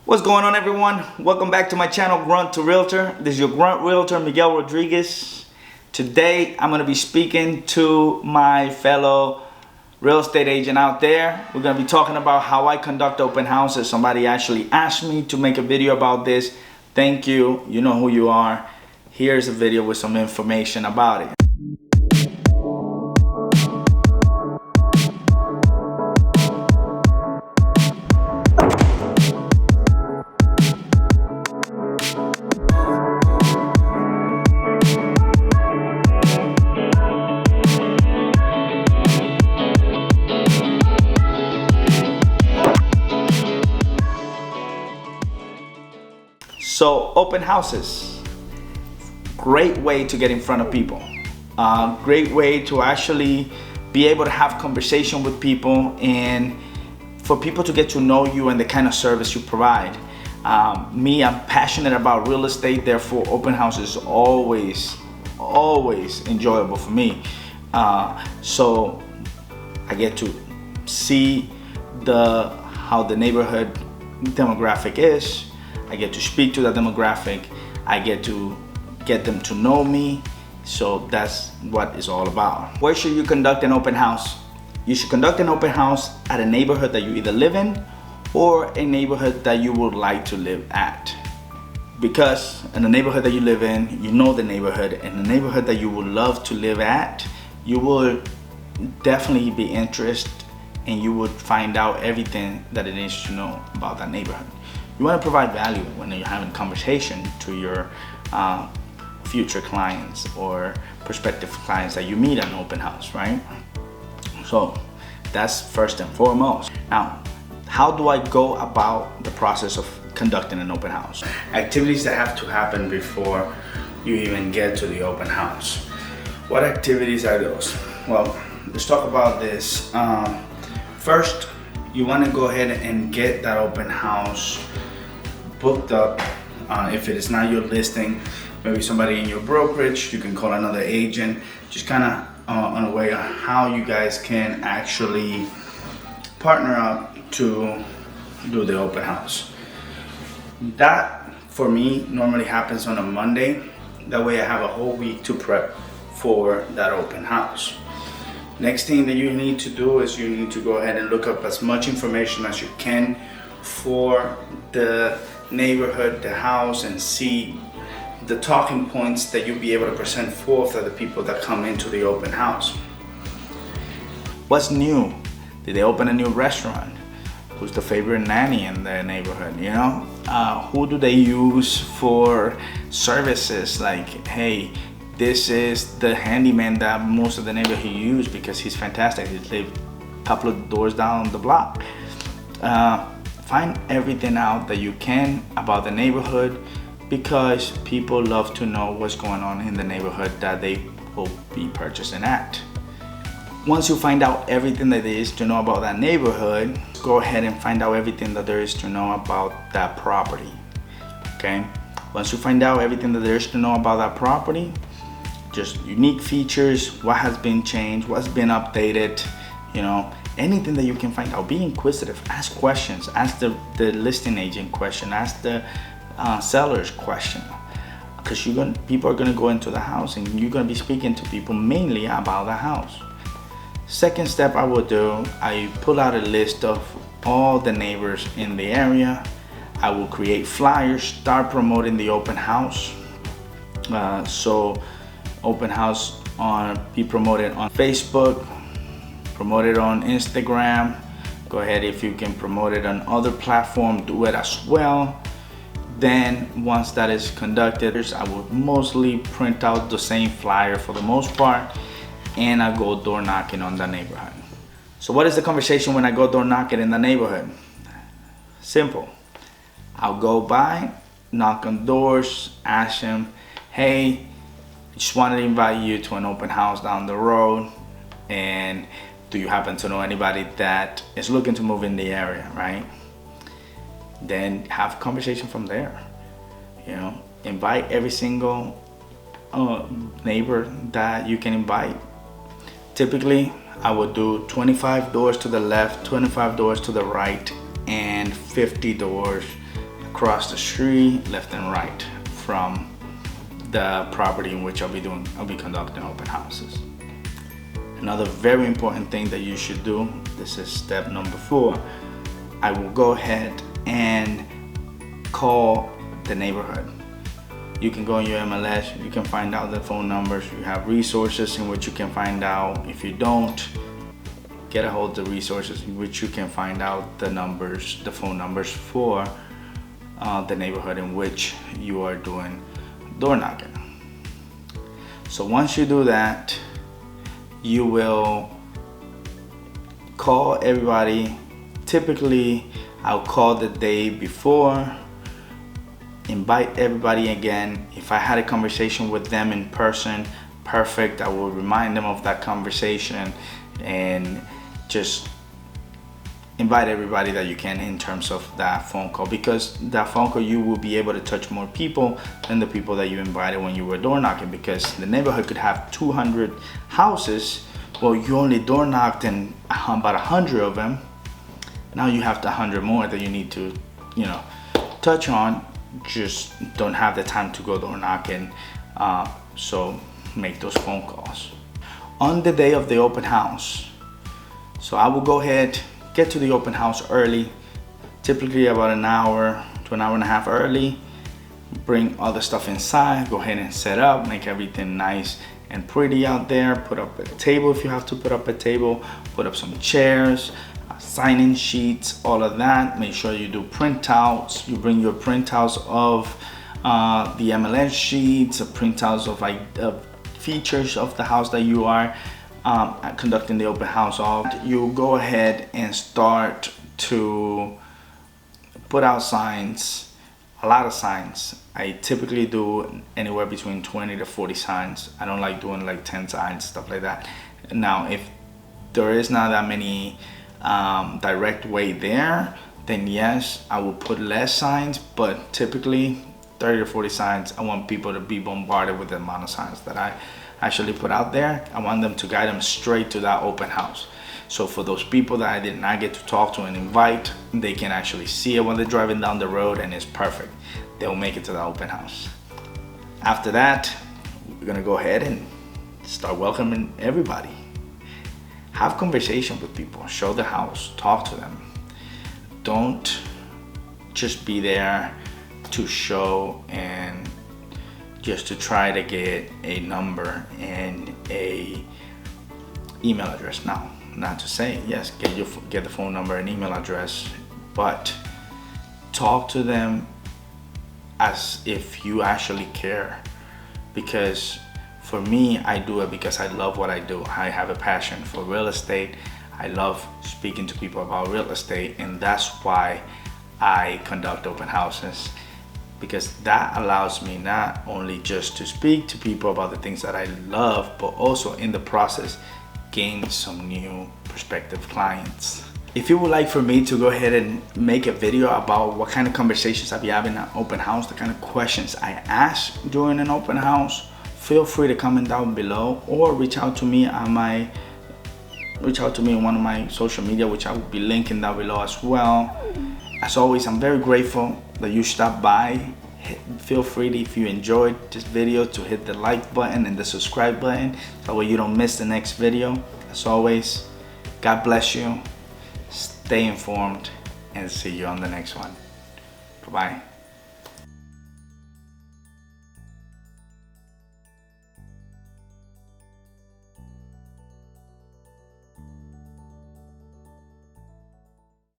What's going on, everyone? Welcome back to my channel, Grunt to Realtor. This is your Grunt Realtor, Miguel Rodriguez. Today, I'm going to be speaking to my fellow real estate agent out there. We're going to be talking about how I conduct open houses. Somebody actually asked me to make a video about this. Thank you. You know who you are. Here's a video with some information about it. So open houses, great way to get in front of people. Great way to actually be able to have conversation with people and for people to get to know you and the kind of service you provide. I'm passionate about real estate, therefore open house is always enjoyable for me. So I get to see how the neighborhood demographic is. I get to speak to that demographic. I get to get them to know me. So that's what it's all about. Where should you conduct an open house? You should conduct an open house at a neighborhood that you either live in or a neighborhood that you would like to live at. Because in the neighborhood that you live in, you know the neighborhood, and the neighborhood that you would love to live at, you will definitely be interested and you would find out everything that it is to know about that neighborhood. You want to provide value when you're having conversation to your future clients or prospective clients that you meet at an open house, right? So that's first and foremost. Now, how do I go about the process of conducting an open house? Activities that have to happen before you even get to the open house. What activities are those? Well, let's talk about this. First, you want to go ahead and get that open house booked up. If it is not your listing, maybe somebody in your brokerage, you can call another agent, just kind of on a way on how you guys can actually partner up to do the open house. That for me normally happens on a Monday. That way I have a whole week to prep for that open house. Next thing that you need to do is you need to go ahead and look up as much information as you can for the neighborhood, the house, and see the talking points that you'll be able to present forth to the people that come into the open house. What's new? Did they open a new restaurant? Who's the favorite nanny in the neighborhood? You know, who do they use for services? Like, hey, this is the handyman that most of the neighborhood use because he's fantastic. He lives a couple of doors down the block. Find everything out that you can about the neighborhood because people love to know what's going on in the neighborhood that they will be purchasing at. Once you find out everything that there is to know about that neighborhood, go ahead and find out everything that there is to know about that property. Okay? Once you find out everything that there is to know about that property, just unique features, what has been changed, what's been updated, you know, anything that you can find out. Be inquisitive, ask questions, ask the listing agent question, ask the seller's question, because people are gonna go into the house and you're gonna be speaking to people mainly about the house. Second step I will do, I pull out a list of all the neighbors in the area. I will create flyers, start promoting the open house. So open house be promoted on Facebook, promote it on Instagram. Go ahead, if you can promote it on other platforms, do it as well. Then once that is conducted, I will mostly print out the same flyer for the most part, and I go door knocking on the neighborhood. So what is the conversation when I go door knocking in the neighborhood? Simple. I'll go by, knock on doors, ask them, hey, just wanted to invite you to an open house down the road, and do you happen to know anybody that is looking to move in the area, right? Then have a conversation from there. You know, invite every single neighbor that you can invite. Typically, I would do 25 doors to the left, 25 doors to the right, and 50 doors across the street, left and right from the property in which I'll be conducting open houses. Another very important thing that you should do, this is step number 4, I will go ahead and call the neighborhood. You can go on your MLS, you can find out the phone numbers, you have resources in which you can find out. If you don't, get a hold of the resources in which you can find out the numbers, the phone numbers for the neighborhood in which you are doing door knocking. So once you do that, you will call everybody. Typically, I'll call the day before, invite everybody again. If I had a conversation with them in person, perfect. I will remind them of that conversation and just invite everybody that you can in terms of that phone call, because that phone call you will be able to touch more people than the people that you invited when you were door knocking, because the neighborhood could have 200 houses. Well, you only door knocked in about 100 of them. Now you have the 100 more that you need to, touch on. Just don't have the time to go door knocking, so make those phone calls on the day of the open house. So I will go ahead, get to the open house early, typically about an hour to an hour and a half early. Bring all the stuff inside, go ahead and set up, make everything nice and pretty out there. Put up a table if you have to put up a table, put up some chairs, sign-in sheets, all of that. Make sure you do printouts. You bring your printouts of the MLS sheets, printouts of features of the house that you are conducting the open house of. You go ahead and start to put out signs, a lot of signs. I typically do anywhere between 20 to 40 signs. I don't like doing like 10 signs, stuff like that. Now, if there is not that many direct way there, then yes, I will put less signs, but typically 30 or 40 signs. I want people to be bombarded with the amount of signs that I actually put out there. I want them to guide them straight to that open house. So for those people that I did not get to talk to and invite, they can actually see it when they're driving down the road, and it's perfect. They'll make it to the open house. After that, we're gonna go ahead and start welcoming everybody. Have conversation with people, show the house, talk to them. Don't just be there to show and just to try to get a number and a email address. Now, not to say, yes, get the phone number and email address, but talk to them as if you actually care. Because for me, I do it because I love what I do. I have a passion for real estate. I love speaking to people about real estate, and that's why I conduct open houses, because that allows me not only just to speak to people about the things that I love, but also in the process gain some new prospective clients. If you would like for me to go ahead and make a video about what kind of conversations I'll be having at open house, the kind of questions I ask during an open house, feel free to comment down below, or reach out to me on one of my social media, which I will be linking down below as well. As always, I'm very grateful that you stopped by. Feel free to, if you enjoyed this video, to hit the like button and the subscribe button, so that way you don't miss the next video. As always, God bless you, stay informed, and see you on the next one. Bye-bye.